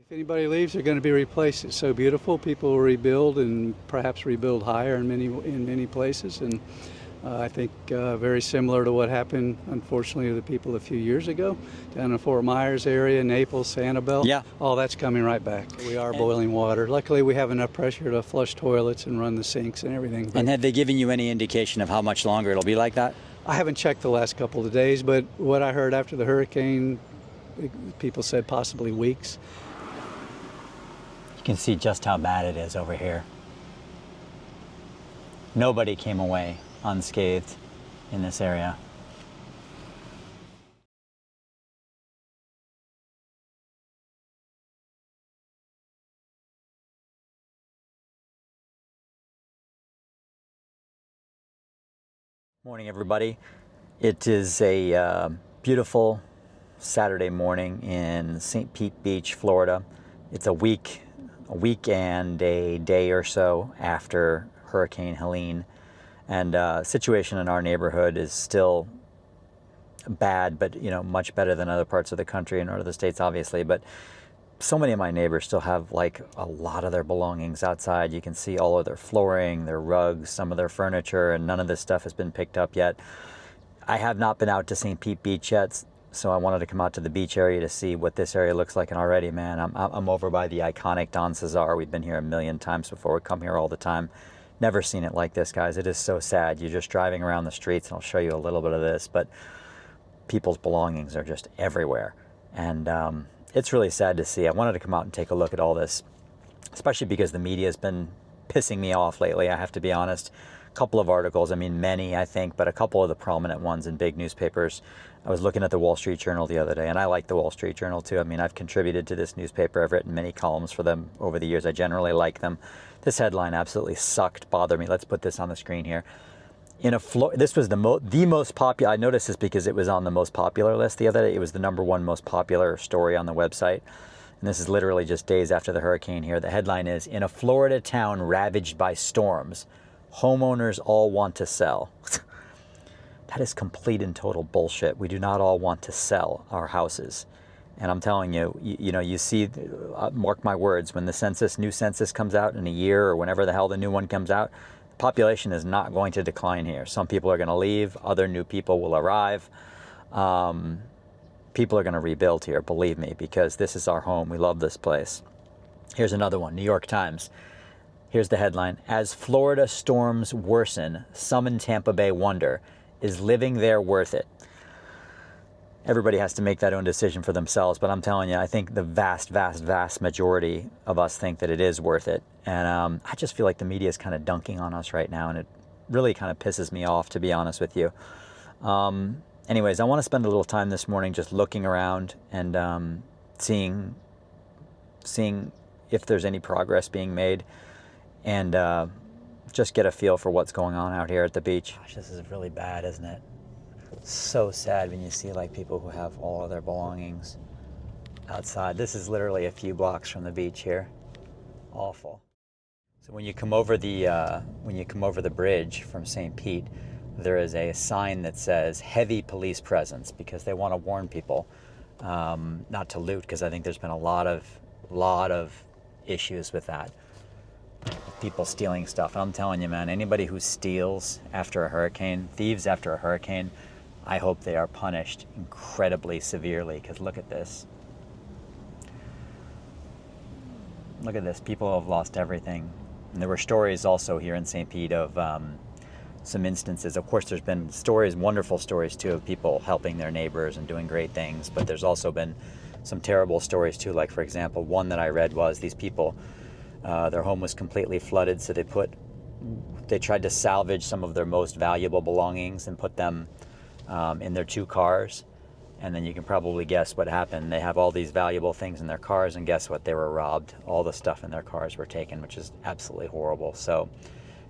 If anybody leaves, they're going to be replaced. It's so beautiful. People will rebuild and perhaps rebuild higher in many places. And I think very similar to what happened, unfortunately, to the people a few years ago down in Fort Myers area, Naples, Sanibel. Yeah. All that's coming right back. We are boiling water. Luckily, we have enough pressure to flush toilets and run the sinks and everything. And have they given you any indication of how much longer it'll be like that? I haven't checked the last couple of days, but what I heard after the hurricane, people said possibly weeks. You can see just how bad it is over here. Nobody came away unscathed in this area. Morning, everybody. It is a beautiful Saturday morning in St. Pete Beach, Florida. It's a week and a day or so after Hurricane Helene, and situation in our neighborhood is still bad, but much better than other parts of the country and other the states, obviously. But so many of my neighbors still have like a lot of their belongings outside. You can see all of their flooring, their rugs, some of their furniture, and none of this stuff has been picked up yet. I have not been out to St. Pete Beach yet, so I wanted to come out to the beach area to see what this area looks like. And already, man, I'm over by the iconic Don Cesar. We've been here a million times before. We come here all the time. Never seen it like this, guys. It is so sad. You're just driving around the streets, and I'll show you a little bit of this, but people's belongings are just everywhere. And it's really sad to see. I wanted to come out and take a look at all this, especially because the media has been pissing me off lately, I have to be honest. A couple of articles, I mean many, I think, but a couple of the prominent ones in big newspapers. I was looking at the Wall Street Journal the other day, and I like the Wall Street Journal too. I mean, I've contributed to this newspaper. I've written many columns for them over the years. I generally like them. This headline absolutely sucked, bothered me. Let's put this on the screen here. This was the most popular. I noticed this because it was on the most popular list the other day. It was the #1 most popular story on the website. And this is literally just days after the hurricane here. The headline is, "In a Florida town ravaged by storms, homeowners all want to sell." That is complete and total bullshit. We do not all want to sell our houses. And I'm telling you, you see, mark my words, when the new census comes out in a year or whenever the hell the new one comes out, the population is not going to decline here. Some people are going to leave, other new people will arrive. People are going to rebuild here, believe me, because this is our home. We love this place. Here's another one, New York Times. Here's the headline: "As Florida storms worsen, some in Tampa Bay wonder, is living there worth it?" Everybody has to make that own decision for themselves, but I'm telling you, I think the vast, vast, vast majority of us think that it is worth it. And I just feel like the media is kind of dunking on us right now, and it really kind of pisses me off, to be honest with you. Anyways, I want to spend a little time this morning just looking around and seeing if there's any progress being made, and just get a feel for what's going on out here at the beach. Gosh, this is really bad, isn't it? So sad when you see like people who have all of their belongings outside. This is literally a few blocks from the beach here. Awful. So when you come over the bridge from St. Pete, there is a sign that says "heavy police presence," because they want to warn people not to loot, because I think there's been a lot of issues with that. People stealing stuff. And I'm telling you, man, anybody who steals after a hurricane, thieves after a hurricane, I hope they are punished incredibly severely, because look at this. Look at this. People have lost everything. And there were stories also here in St. Pete of some instances. Of course, there's been stories, wonderful stories too, of people helping their neighbors and doing great things. But there's also been some terrible stories too. Like, for example, one that I read was these people, their home was completely flooded, so they tried to salvage some of their most valuable belongings and put them in their 2 cars. And then you can probably guess what happened. They have all these valuable things in their cars, and guess what? They were robbed. All the stuff in their cars were taken, which is absolutely horrible. So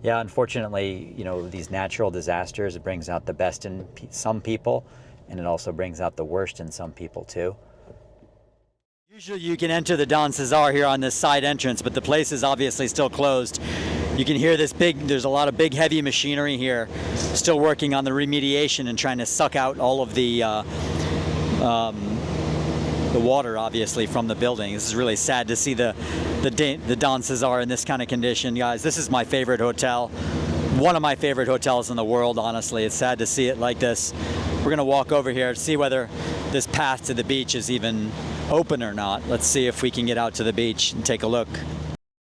yeah, unfortunately, these natural disasters, it brings out the best in some people, and it also brings out the worst in some people too. Usually you can enter the Don Cesar here on this side entrance, but the place is obviously still closed. You can hear there's a lot of big heavy machinery here still working on the remediation and trying to suck out all of the the water, obviously, from the building. This is really sad to see the Don Cesar in this kind of condition. Guys, this is my favorite hotel. One of my favorite hotels in the world, honestly. It's sad to see it like this. We're gonna walk over here to see whether this path to the beach is even open or not. Let's see if we can get out to the beach and take a look.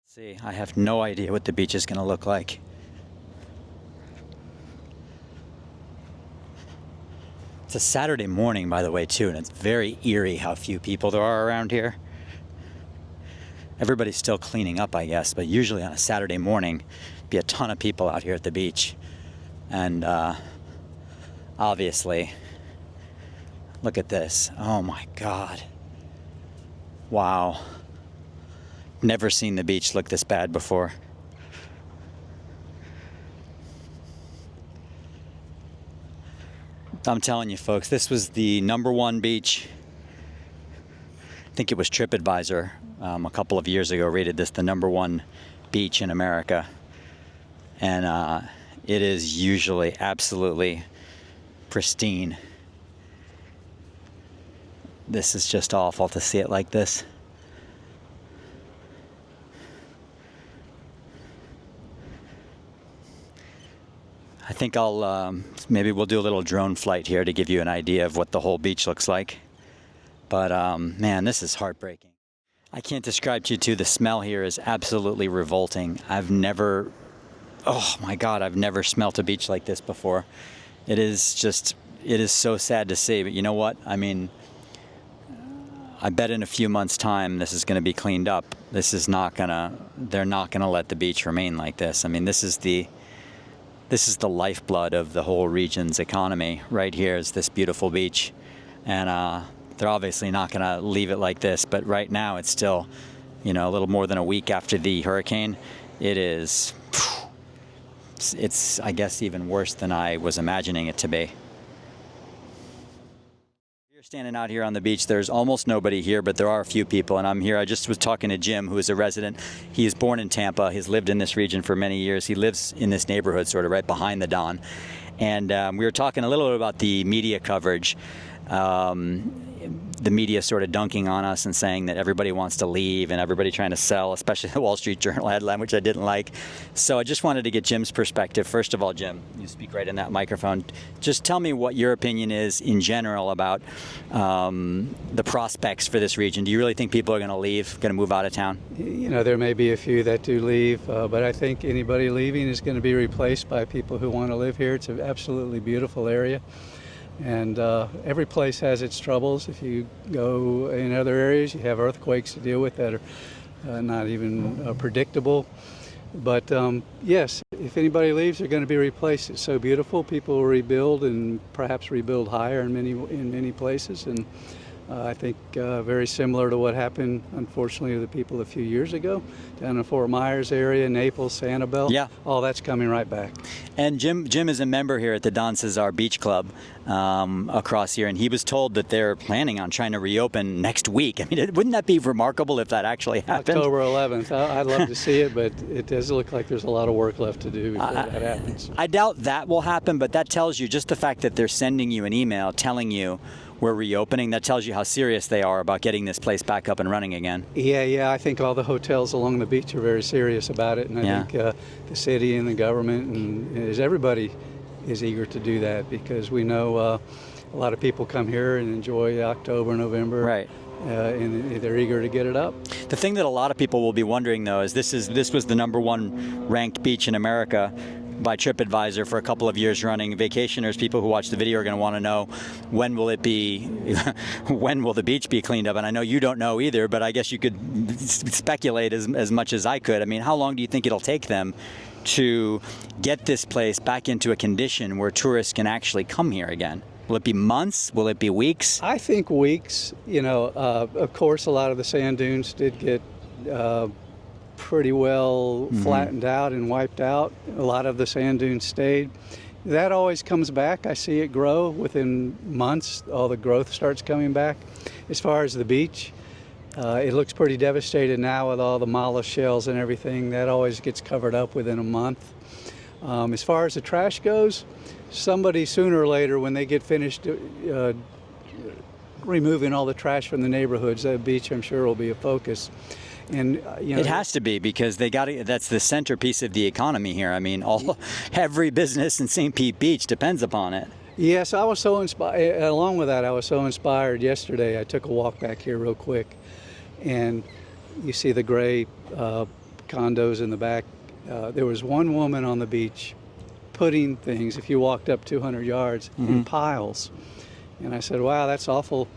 See, I have no idea what the beach is gonna look like. It's a Saturday morning, by the way, too, and it's very eerie how few people there are around here. Everybody's still cleaning up, I guess, but usually on a Saturday morning, be a ton of people out here at the beach. And obviously, look at this. Oh my God. Wow. Never seen the beach look this bad before. I'm telling you, folks, this was the #1 beach. I think it was TripAdvisor a couple of years ago rated this the #1 beach in America. And it is usually absolutely pristine. This is just awful to see it like this. I think maybe we'll do a little drone flight here to give you an idea of what the whole beach looks like. But man, this is heartbreaking. I can't describe to you too, the smell here is absolutely revolting. Oh my God, I've never smelt a beach like this before. It is so sad to see, but you know what? I mean, I bet in a few months' time this is gonna be cleaned up. They're not gonna let the beach remain like this. I mean, this is the lifeblood of the whole region's economy. Right here is this beautiful beach. And they're obviously not gonna leave it like this, but right now it's still, a little more than a week after the hurricane. It's, I guess, even worse than I was imagining it to be. You're standing out here on the beach. There's almost nobody here, but there are a few people, and I'm here. I just was talking to Jim, who is a resident. He is born in Tampa. He's lived in this region for many years. He lives in this neighborhood, sort of right behind the Don. And we were talking a little bit about the media coverage. The media sort of dunking on us and saying that everybody wants to leave and everybody trying to sell, especially the Wall Street Journal headline, which I didn't like. So I just wanted to get Jim's perspective. First of all, Jim, you speak right in that microphone. Just tell me what your opinion is in general about the prospects for this region. Do you really think people are going to leave, going to move out of town? There may be a few that do leave, but I think anybody leaving is going to be replaced by people who want to live here. It's an absolutely beautiful area. And every place has its troubles. If you go in other areas, you have earthquakes to deal with that are not even predictable. But yes, if anybody leaves, they're going to be replaced. It's so beautiful. People will rebuild and perhaps rebuild higher in many places. And I think very similar to what happened, unfortunately, to the people a few years ago down in Fort Myers area, Naples, Sanibel. Yeah. All that's coming right back. And Jim is a member here at the Don Cesar Beach Club across here, and he was told that they're planning on trying to reopen next week. I mean, wouldn't that be remarkable if that actually happened? October 11th. I'd love to see it, but it does look like there's a lot of work left to do before that happens. I doubt that will happen, but that tells you just the fact that they're sending you an email telling you we're reopening, that tells you how serious they are about getting this place back up and running again. Yeah, I think all the hotels along the beach are very serious about it, and I think the city and the government and everybody is eager to do that, because we know a lot of people come here and enjoy October, November. Right. And they're eager to get it up. The thing that a lot of people will be wondering, though, is this was the #1 ranked beach in America by TripAdvisor for a couple of years running. Vacationers, people who watch the video, are going to want to know when will the beach be cleaned up? And I know you don't know either, but I guess you could speculate as much as I could. I mean, how long do you think it'll take them to get this place back into a condition where tourists can actually come here again? Will it be months? Will it be weeks? I think weeks. Of course, a lot of the sand dunes did get pretty well flattened out and wiped out. A lot of the sand dunes stayed. That always comes back. I see it grow within months. All the growth starts coming back. As far as the beach, it looks pretty devastated now with all the mollusk shells and everything. That always gets covered up within a month. As far as the trash goes, somebody sooner or later, when they get finished removing all the trash from the neighborhoods. That beach, I'm sure, will be a focus. And it has to be, because that's the centerpiece of the economy here. I mean, every business in St. Pete Beach depends upon it. Yes, I was so inspired. Along with that, I was so inspired yesterday. I took a walk back here real quick, and you see the gray condos in the back. There was one woman on the beach putting things, if you walked up 200 yards, in piles. And I said, wow, that's awful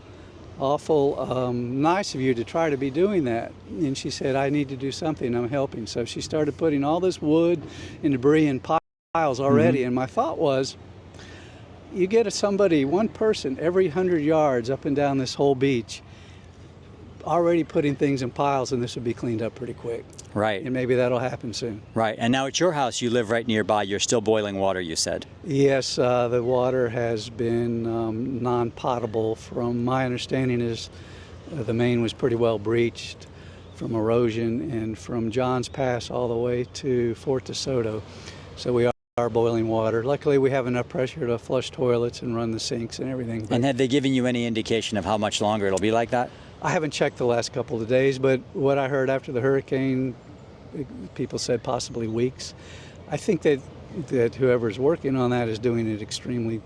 nice of you to try to be doing that. And she said, I need to do something. I'm helping. So she started putting all this wood and debris in piles already. And my thought was, you get one person every 100 yards up and down this whole beach already putting things in piles, and this would be cleaned up pretty quick. Right. And maybe that'll happen soon. Right. And now at your house, you live right nearby. You're still boiling water, you said. Yes, the water has been non-potable. From my understanding is the main was pretty well breached from erosion, and from Johns Pass all the way to Fort DeSoto. So we are boiling water. Luckily, we have enough pressure to flush toilets and run the sinks and everything. And have they given you any indication of how much longer it'll be like that? I haven't checked the last couple of days, but what I heard after the hurricane, people said possibly weeks. I think that whoever's working on that is doing an extremely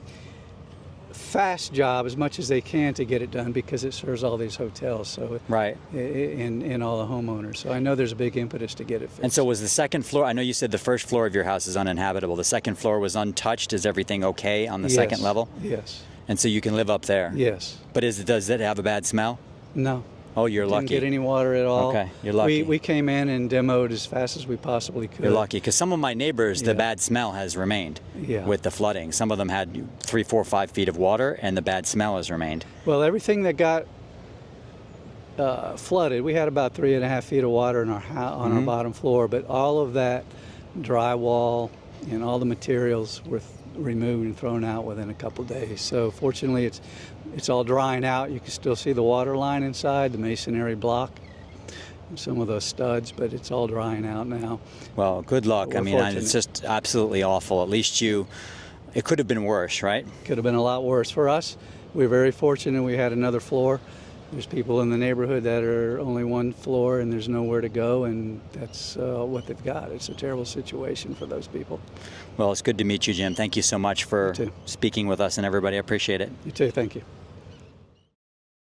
fast job, as much as they can, to get it done, because it serves all these hotels, so right, and all the homeowners. So I know there's a big impetus to get it fixed. And so was the second floor, I know you said the first floor of your house is uninhabitable. The second floor was untouched. Is everything okay on the second level? Yes. And so you can live up there? Yes. But does it have a bad smell? No. Oh, you're lucky. Didn't get any water at all. Okay, you're lucky. We came in and demoed as fast as we possibly could. You're lucky, because some of my neighbors, the bad smell has remained with the flooding. Some of them had 3, 4, 5 feet of water, and the bad smell has remained. Well, everything that got flooded, we had about 3.5 feet of water in our on our bottom floor, but all of that drywall and all the materials were removed and thrown out within a couple days. So fortunately, it's all drying out. You can still see the water line inside, the masonry block, some of those studs, but it's all drying out now. Well, good luck. I mean, it's just absolutely awful. At least it could have been worse, right? Could have been a lot worse. For us, we're very fortunate we had another floor. There's people in the neighborhood that are only one floor and there's nowhere to go, and that's what they've got. It's a terrible situation for those people. Well, it's good to meet you, Jim. Thank you so much for speaking with us and everybody. I appreciate it. You too. Thank you.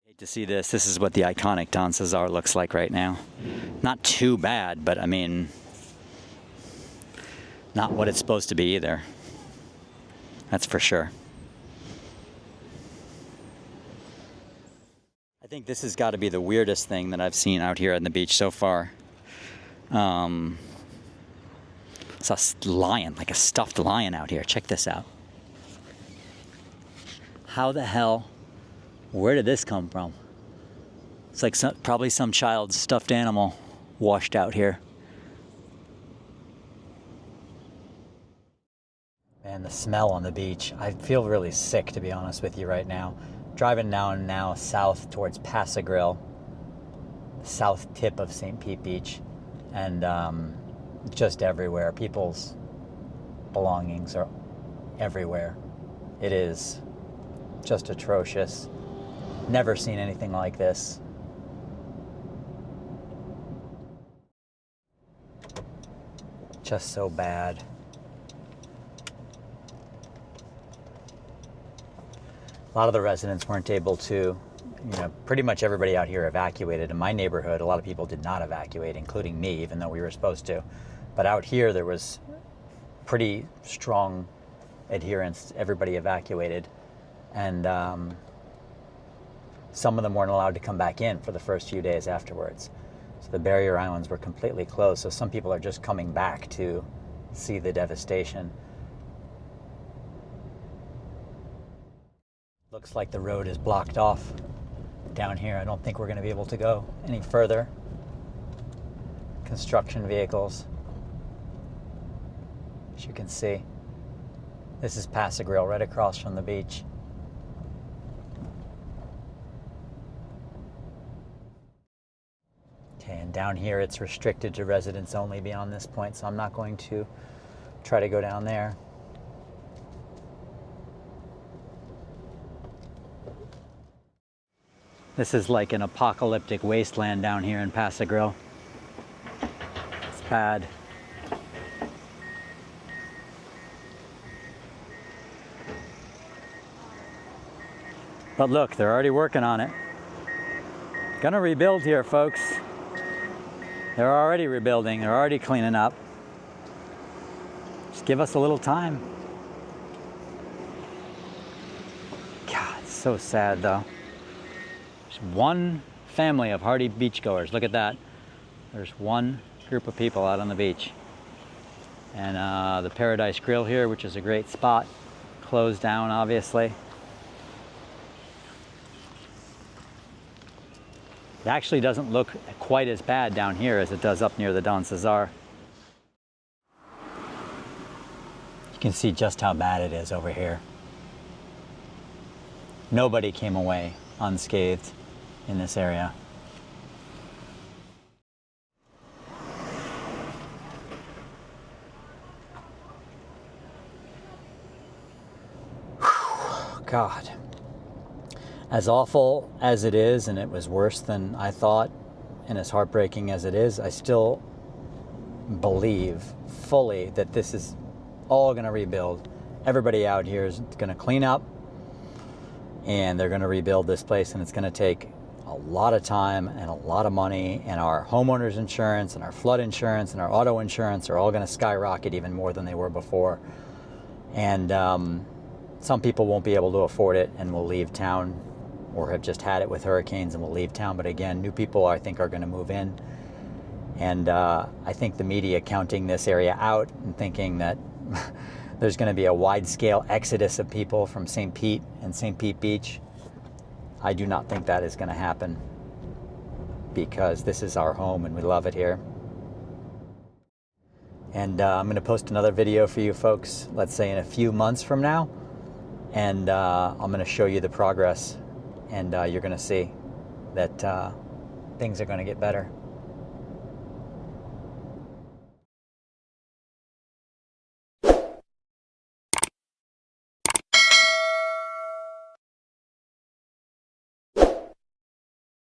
Hate to see this. This is what the iconic Don Cesar looks like right now. Not too bad, but I mean, not what it's supposed to be either. That's for sure. I think this has got to be the weirdest thing that I've seen out here on the beach so far. It's a lion, like a stuffed lion out here. Check this out. How the hell, where did this come from? It's like probably some child's stuffed animal washed out here. And the smell on the beach. I feel really sick, to be honest with you, right now. Driving now south towards Paso Grill, south tip of St. Pete Beach, and just everywhere. People's belongings are everywhere. It is just atrocious. Never seen anything like this. Just so bad. A lot of the residents weren't able to, pretty much everybody out here evacuated. In my neighborhood, a lot of people did not evacuate, including me, even though we were supposed to. But out here, there was pretty strong adherence. Everybody evacuated. And some of them weren't allowed to come back in for the first few days afterwards. So the barrier islands were completely closed. So some people are just coming back to see the devastation. Looks like the road is blocked off down here. I don't think we're going to be able to go any further. Construction vehicles. As you can see, this is Paso Grill, right across from the beach. Okay, and down here it's restricted to residents only beyond this point, so I'm not going to try to go down there. This is like an apocalyptic wasteland down here in Paso Grill. It's bad. But look, they're already working on it. Gonna rebuild here, folks. They're already rebuilding, they're already cleaning up. Just give us a little time. God, it's so sad though. There's one family of hardy beachgoers. Look at that. There's one group of people out on the beach. And the Paradise Grill here, which is a great spot, closed down obviously. It actually doesn't look quite as bad down here as it does up near the Don Cesar. You can see just how bad it is over here. Nobody came away unscathed in this area. Whew, God. As awful as it is, and it was worse than I thought, and as heartbreaking as it is, I still believe fully that this is all going to rebuild. Everybody out here is going to clean up, and they're going to rebuild this place, and it's going to take a lot of time and a lot of money, and our homeowners insurance and our flood insurance and our auto insurance are all going to skyrocket even more than they were before. And some people won't be able to afford it and will leave town, or have just had it with hurricanes and will leave town. But again, new people I think are going to move in. And I think the media counting this area out and thinking that there's going to be a wide-scale exodus of people from St. Pete and St. Pete Beach, I do not think that is going to happen, because this is our home and we love it here. And I'm going to post another video for you folks, let's say in a few months from now, and I'm going to show you the progress, and you're going to see that things are going to get better.